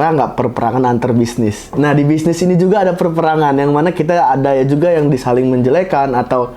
negara, nggak perperangan antar bisnis. Nah, di bisnis ini juga ada perperangan, yang mana kita ada ya juga yang disaling menjelekan atau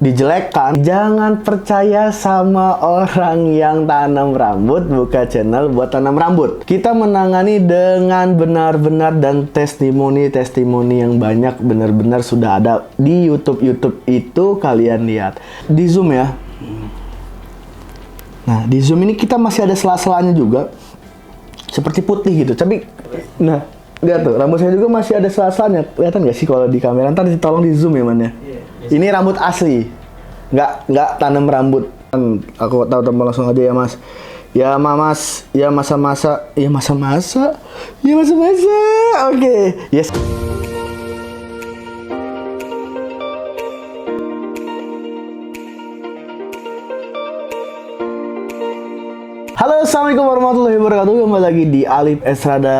dijelekkan. Jangan percaya sama orang yang tanam rambut, buka channel buat tanam rambut. Kita menangani dengan benar-benar dan testimoni yang banyak benar-benar sudah ada di YouTube itu kalian lihat. Di zoom ya. Nah, di zoom ini kita masih ada sela-selanya juga. Seperti putih gitu. Tapi nah, lihat tuh, rambut saya juga masih ada sela-selanya. Kelihatan nggak sih kalau di kamera? Ntar tolong di zoom ya, Man ya. Ini rambut asli, nggak tanam rambut. Aku tahu teman langsung aja ya Mas. Ya Mas, ya masa-masa. Oke, yes. Halo, assalamualaikum warahmatullahi wabarakatuh. Kembali lagi di Alif Esrada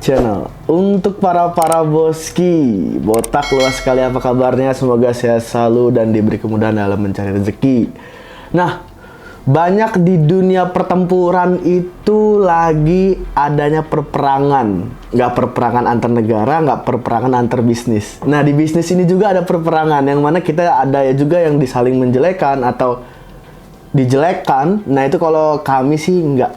Channel. Untuk para boski, botak luas sekali apa kabarnya? Semoga sehat selalu dan diberi kemudahan dalam mencari rezeki. Nah, banyak di dunia pertempuran itu lagi adanya perperangan. Nggak perperangan antar negara, nggak perperangan antar bisnis. Nah, di bisnis ini juga ada perperangan, yang mana kita ada ya juga yang disaling menjelekan atau dijelekkan. Nah, itu kalau kami sih nggak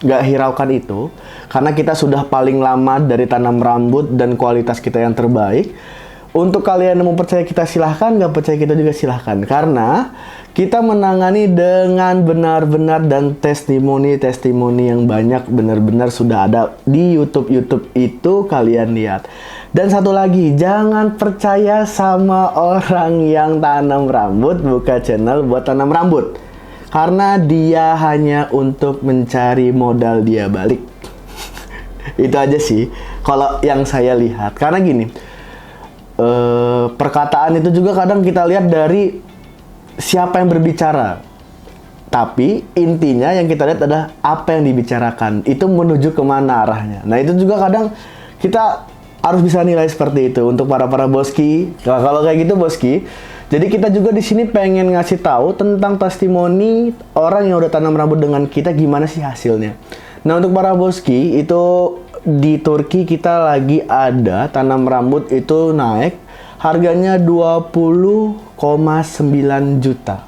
hiraukan itu, karena kita sudah paling lama dari tanam rambut dan kualitas kita yang terbaik. Untuk kalian yang mau percaya kita silahkan, nggak percaya kita juga silahkan, karena kita menangani dengan benar-benar dan testimoni yang banyak benar-benar sudah ada di YouTube itu kalian lihat. Dan satu lagi, jangan percaya sama orang yang tanam rambut, buka channel buat tanam rambut, karena dia hanya untuk mencari modal dia balik. Itu aja sih kalau yang saya lihat. Karena gini, perkataan itu juga kadang kita lihat dari siapa yang berbicara, tapi intinya yang kita lihat adalah apa yang dibicarakan, itu menuju kemana arahnya. Nah, itu juga kadang kita harus bisa nilai seperti itu untuk para boski. Nah, kalau kayak gitu boski, jadi kita juga di sini pengen ngasih tahu tentang testimoni orang yang udah tanam rambut dengan kita, gimana sih hasilnya. Nah, untuk para boski, itu di Turki kita lagi ada tanam rambut itu naik, harganya 20,9 juta.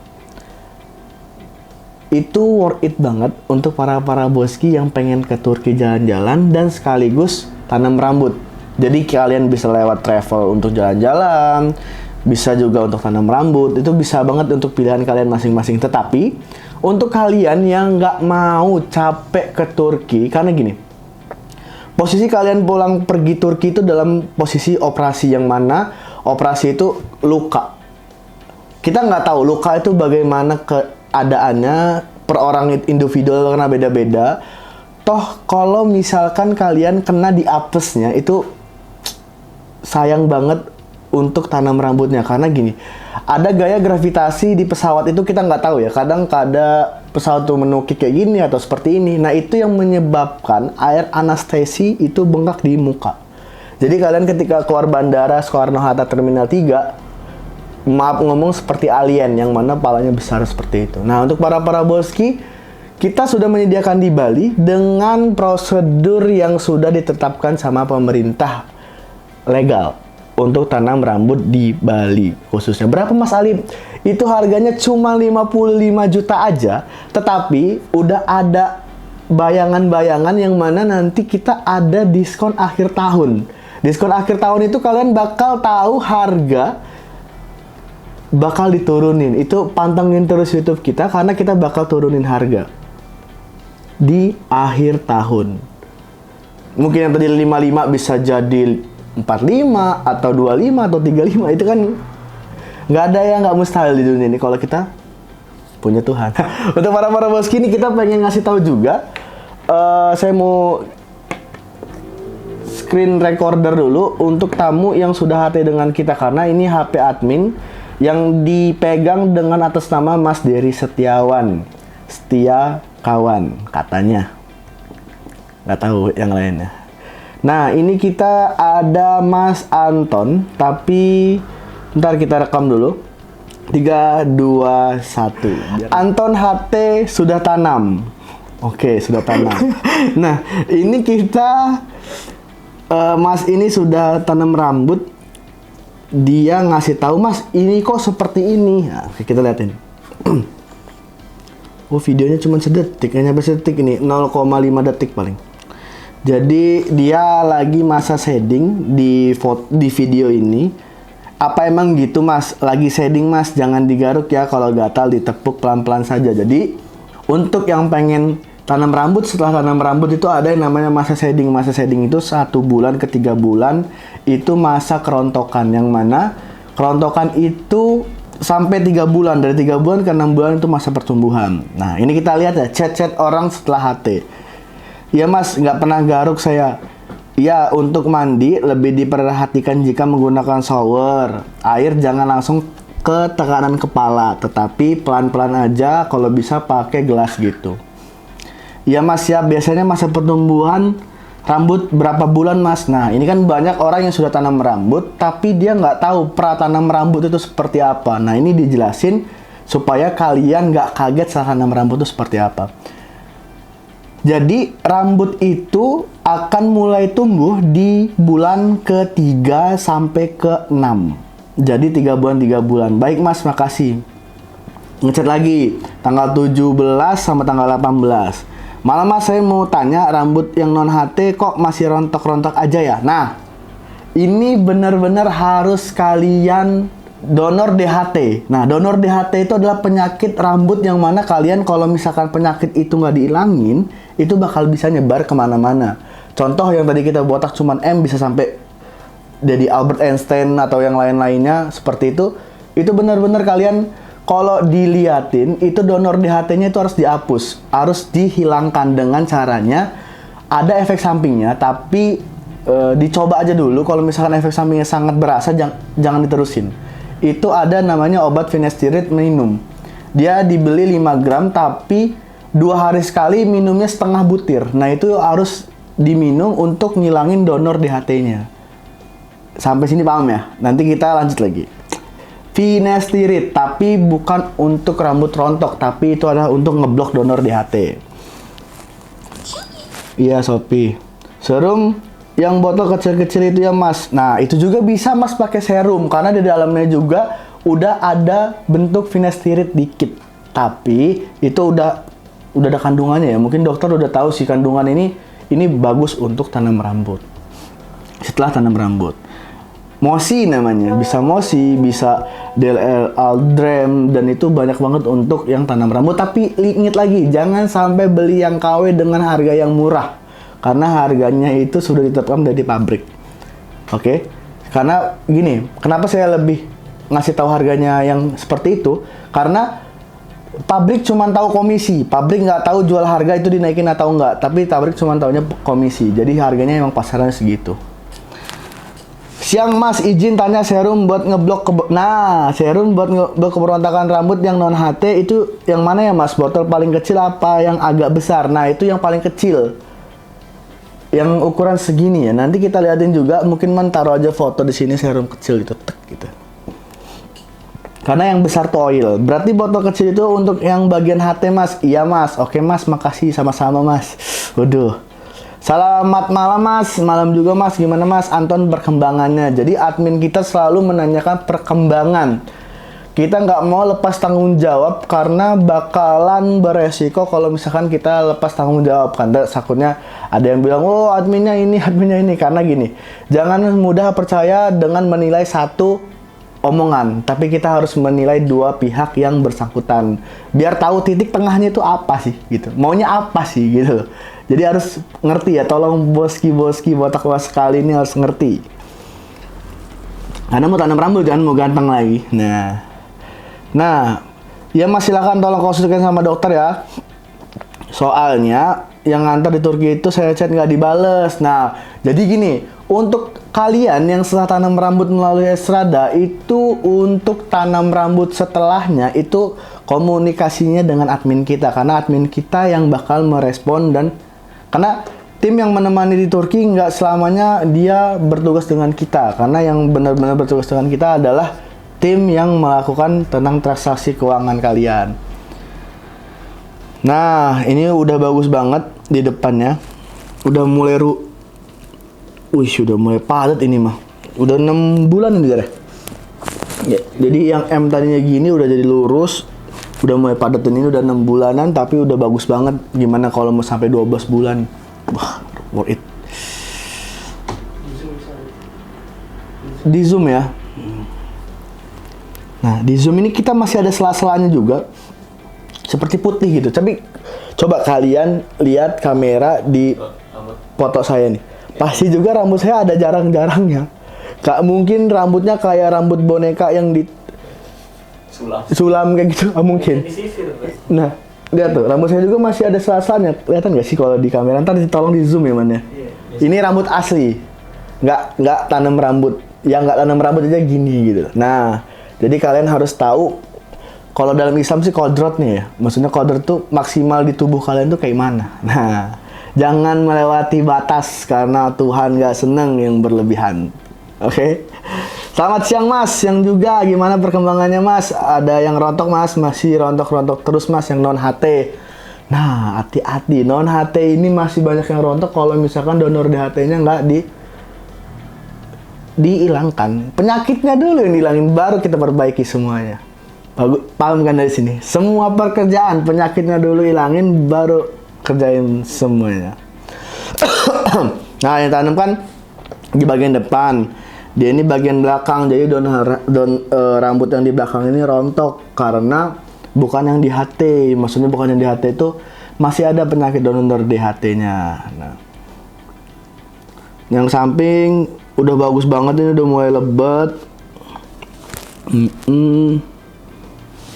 Itu worth it banget untuk para boski yang pengen ke Turki jalan-jalan dan sekaligus tanam rambut. Jadi kalian bisa lewat travel untuk jalan-jalan, bisa juga untuk tanam rambut, itu bisa banget untuk pilihan kalian masing-masing. Tetapi untuk kalian yang nggak mau capek ke Turki, karena gini, posisi kalian pulang pergi Turki itu dalam posisi operasi, yang mana operasi itu luka. Kita nggak tahu luka itu bagaimana keadaannya, per orang individual karena beda-beda. Toh kalau misalkan kalian kena di apesnya, itu sayang banget untuk tanam rambutnya. Karena gini, ada gaya gravitasi di pesawat itu, kita nggak tahu ya, kadang pesawat tuh menukik kayak gini atau seperti ini. Nah, itu yang menyebabkan air anestesi itu bengkak di muka. Jadi kalian ketika keluar bandara Soekarno-Hatta Terminal 3, maaf ngomong, seperti alien yang mana palanya besar seperti itu. Nah, untuk para boski, kita sudah menyediakan di Bali dengan prosedur yang sudah ditetapkan sama pemerintah legal untuk tanam rambut di Bali khususnya. Berapa Mas Ali? Itu harganya cuma 55 juta aja, tetapi udah ada bayangan-bayangan yang mana nanti kita ada diskon akhir tahun. Diskon akhir tahun itu kalian bakal tahu harga bakal diturunin. Itu pantengin terus YouTube kita, karena kita bakal turunin harga di akhir tahun. Mungkin yang tadi 55 bisa jadi 45 atau 25 atau 35. Itu kan nggak ada yang nggak mustahil di dunia ini kalau kita punya Tuhan. Untuk para boski ini kita pengen ngasih tahu juga, saya mau screen recorder dulu untuk tamu yang sudah HT dengan kita, karena ini HP admin yang dipegang dengan atas nama Mas Dery Setiawan, setia kawan katanya, nggak tahu yang lainnya. Nah, ini kita ada Mas Anton, tapi ntar kita rekam dulu. 3, 2, 1. Anton HT sudah tanam. Oke, sudah tanam. Nah, ini kita Mas ini sudah tanam rambut. Dia ngasih tahu, Mas, ini kok seperti ini. Nah, kita liatin. Oh, videonya cuma sedetik, hanya sedetik ini, 0,5 detik paling. Jadi dia lagi masa shading di video ini. Apa emang gitu, Mas? Lagi shading, Mas, jangan digaruk ya, kalau gatal ditepuk pelan-pelan saja. Jadi untuk yang pengen tanam rambut, setelah tanam rambut itu ada yang namanya masa shading. Masa shading itu 1 bulan ke 3 bulan itu masa kerontokan, yang mana kerontokan itu sampai 3 bulan, dari 3 bulan ke 6 bulan itu masa pertumbuhan. Nah, ini kita lihat ya, chat-chat orang setelah HT. Ya, Mas, nggak pernah garuk saya. Ya, untuk mandi lebih diperhatikan jika menggunakan shower. Air jangan langsung ke tekanan kepala, tetapi pelan-pelan aja, kalau bisa pakai gelas gitu. Ya, Mas, ya, biasanya masa pertumbuhan rambut berapa bulan, Mas? Nah, ini kan banyak orang yang sudah tanam rambut, tapi dia nggak tahu pratanam rambut itu seperti apa. Nah, ini dijelasin supaya kalian nggak kaget saat tanam rambut itu seperti apa. Jadi, rambut itu akan mulai tumbuh di bulan ke-3 sampai ke-6. Jadi, 3 bulan, 3 bulan. Baik, Mas, makasih. Ngechat lagi, tanggal 17 sama tanggal 18. Malah, Mas, saya mau tanya, rambut yang non-HT kok masih rontok-rontok aja ya? Nah, ini benar-benar harus kalian donor DHT. Nah, donor DHT itu adalah penyakit rambut yang mana kalian kalau misalkan penyakit itu nggak dihilangin, itu bakal bisa nyebar kemana-mana. Contoh yang tadi kita botak cuman M bisa sampai jadi Albert Einstein atau yang lain-lainnya seperti itu benar-benar kalian kalau diliatin, itu donor DHT-nya itu harus dihapus, harus dihilangkan dengan caranya ada efek sampingnya, tapi dicoba aja dulu. Kalau misalkan efek sampingnya sangat berasa, jangan diterusin. Itu ada namanya obat finasteride minum. Dia dibeli 5 gram, tapi 2 hari sekali minumnya setengah butir. Nah, itu harus diminum untuk ngilangin donor DHT-nya. Sampai sini paham ya? Nanti kita lanjut lagi. Finasteride, tapi bukan untuk rambut rontok, tapi itu adalah untuk ngeblok donor DHT. Iya, Sophie. Serum yang botol kecil-kecil itu ya, Mas. Nah, itu juga bisa, Mas, pakai serum, karena di dalamnya juga udah ada bentuk finasteride dikit. Tapi itu udah ada kandungannya ya. Mungkin dokter udah tahu sih kandungan ini bagus untuk tanam rambut. Setelah tanam rambut. Mosi namanya, bisa Mosi, bisa DLL Aldrem, dan itu banyak banget untuk yang tanam rambut. Tapi ingat lagi, jangan sampai beli yang KW dengan harga yang murah, karena harganya itu sudah ditetapkan dari pabrik. Oke? Karena gini, kenapa saya lebih ngasih tahu harganya yang seperti itu? Karena pabrik cuma tahu komisi, pabrik nggak tahu jual harga itu dinaikin atau enggak, tapi pabrik cuma tahunya komisi. Jadi harganya emang pasarannya segitu. Siang, Mas, izin tanya serum buat ngeblok serum buat ngeblok keberontakan rambut yang non HT itu yang mana ya, Mas? Botol paling kecil apa yang agak besar? Nah, itu yang paling kecil. Yang ukuran segini ya. Nanti kita liatin juga, mungkin taruh aja foto di sini serum kecil gitu, tek gitu. Karena yang besar tuh oil. Berarti botol kecil itu untuk yang bagian HT, Mas. Iya, Mas. Oke, Mas, makasih, sama-sama, Mas. Waduh. Selamat malam, Mas. Malam juga, Mas. Gimana, Mas? Anton, perkembangannya. Jadi admin kita selalu menanyakan perkembangan. Kita nggak mau lepas tanggung jawab karena bakalan beresiko kalau misalkan kita lepas tanggung jawab. Karena takutnya ada yang bilang, oh adminnya ini. Karena gini, jangan mudah percaya dengan menilai satu omongan. Tapi kita harus menilai 2 pihak yang bersangkutan. Biar tahu titik tengahnya itu apa sih gitu. Maunya apa sih gitu. Jadi harus ngerti ya, tolong boski botak sekali ini harus ngerti. Karena mau tanam rambut, jangan mau ganteng lagi. Nah, ya, Mas, silakan tolong konsultasikan sama dokter ya. Soalnya yang ngantar di Turki itu saya chat nggak dibales. Nah, jadi gini, untuk kalian yang setelah tanam rambut melalui Estrada, itu untuk tanam rambut setelahnya itu komunikasinya dengan admin kita, karena admin kita yang bakal merespon. Dan karena tim yang menemani di Turki nggak selamanya dia bertugas dengan kita, karena yang benar-benar bertugas dengan kita adalah tim yang melakukan tentang transaksi keuangan kalian. Nah, ini udah bagus banget di depannya. Udah mulai udah mulai padat ini mah. Udah 6 bulan ini deh. Ya, jadi yang M tadinya gini udah jadi lurus. Udah mulai padat ini udah 6 bulanan tapi udah bagus banget. Gimana kalau mau sampai 12 bulan? Wah, worth it. Di zoom ya. Nah, di zoom ini kita masih ada sela-selanya juga. Seperti putih gitu. Tapi coba kalian lihat kamera di foto saya nih. Pasti juga rambut saya ada jarang-jarangnya. Gak mungkin rambutnya kayak rambut boneka yang di sulam kayak gitu. Gak mungkin. Nah, lihat tuh. Rambut saya juga masih ada sela-selanya. Kelihatan gak sih kalau di kamera? Ntar tolong di zoom ya, Man ya. Ini rambut asli. Nggak tanam rambut. Yang nggak tanam rambut aja gini gitu. Nah, jadi kalian harus tahu kalau dalam Islam sih kodrat nih ya. Maksudnya kodrat tuh maksimal di tubuh kalian tuh kayak mana. Nah, jangan melewati batas karena Tuhan nggak seneng yang berlebihan. Oke? Selamat siang Mas, yang juga gimana perkembangannya Mas? Ada yang rontok Mas, masih rontok-rontok terus Mas yang non HT. Nah, hati-hati, non HT ini masih banyak yang rontok kalau misalkan donor DHT-nya nggak dihilangkan. Penyakitnya dulu yang dihilangin, baru kita perbaiki semuanya. Paham kan dari sini? Semua pekerjaan, penyakitnya dulu hilangin, baru kerjain semuanya. Nah, yang tanam kan di bagian depan. Dia ini bagian belakang, jadi rambut yang di belakang ini rontok karena bukan yang di HT. Maksudnya bukan yang di HT itu masih ada penyakit donor DHT-nya. Nah, yang samping udah bagus banget, ini udah mulai lebat.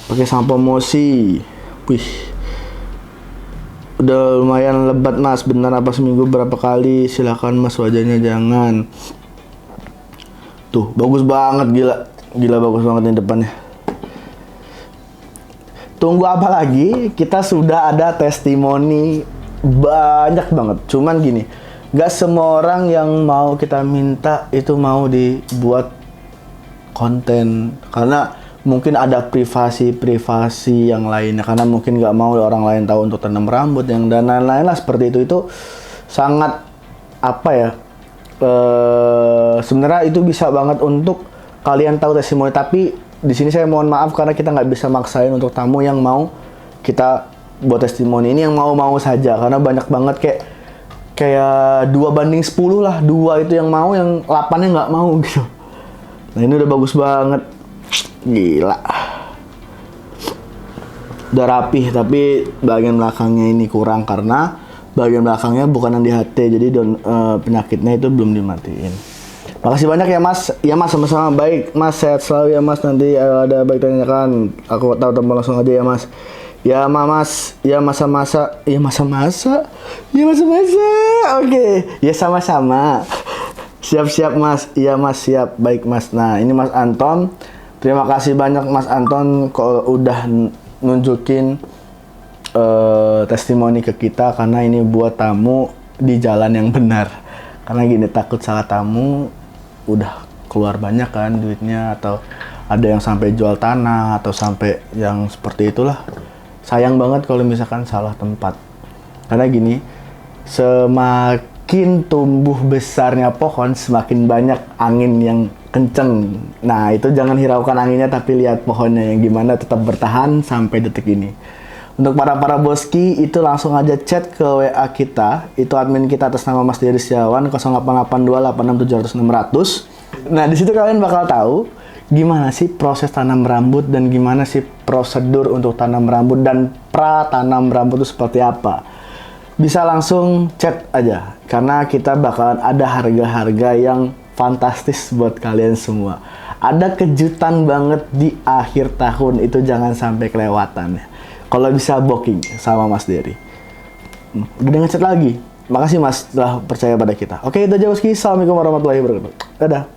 Pakai sampo Mosi. Wih. Udah lumayan lebat Mas. Benar apa seminggu berapa kali? Silakan Mas, wajahnya jangan. Tuh, bagus banget, gila. Gila bagus banget ini depannya. Tunggu apa lagi? Kita sudah ada testimoni banyak banget. Cuman gini, gak semua orang yang mau kita minta itu mau dibuat konten. Karena mungkin ada privasi yang lainnya. Karena mungkin gak mau orang lain tahu untuk tanam rambut dan lain-lain lah seperti itu. Itu sangat apa ya? Sebenarnya itu bisa banget untuk kalian tahu testimoni. Tapi di sini saya mohon maaf karena kita nggak bisa maksain untuk tamu yang mau kita buat testimoni. Ini yang mau-mau saja. Karena banyak banget kayak 2:10 lah. 2 itu yang mau, yang 8-nya nggak mau gitu. Nah, ini udah bagus banget. Gila. Udah rapih, tapi bagian belakangnya ini kurang karena bagian belakangnya bukan yang di HT. Jadi penyakitnya itu belum dimatiin. Makasih banyak ya Mas. Ya Mas, sama-sama. Baik Mas, sehat selalu ya Mas. Nanti ada baik tanyakan. Aku tahu teman langsung aja ya Mas. Ya Mas, ya masa-masa, ya masa-masa, ya masa-masa. Oke, ya sama-sama. Siap-siap Mas, iya Mas, siap. Baik Mas. Nah, ini Mas Anton. Terima kasih banyak Mas Anton kalau udah nunjukin testimoni ke kita, karena ini buat tamu di jalan yang benar. Karena gini, takut salah tamu, udah keluar banyak kan duitnya, atau ada yang sampai jual tanah atau sampai yang seperti itulah. Sayang banget kalau misalkan salah tempat. Karena gini, semakin tumbuh besarnya pohon, semakin banyak angin yang kenceng. Nah, itu jangan hiraukan anginnya, tapi lihat pohonnya yang gimana tetap bertahan sampai detik ini. Untuk para boski, itu langsung aja chat ke WA kita. Itu admin kita atas nama Mas Dery Setiawan, 08828600. Nah, di situ kalian bakal tahu gimana sih proses tanam rambut dan gimana sih prosedur untuk tanam rambut dan pra tanam rambut itu seperti apa. Bisa langsung chat aja, karena kita bakalan ada harga-harga yang fantastis buat kalian semua. Ada kejutan banget di akhir tahun, itu jangan sampai kelewatan ya. Kalau bisa booking sama Mas Dery. Udah ngechat lagi. Makasih Mas telah percaya pada kita. Oke, itu aja Boski. Assalamualaikum warahmatullahi wabarakatuh. Dadah.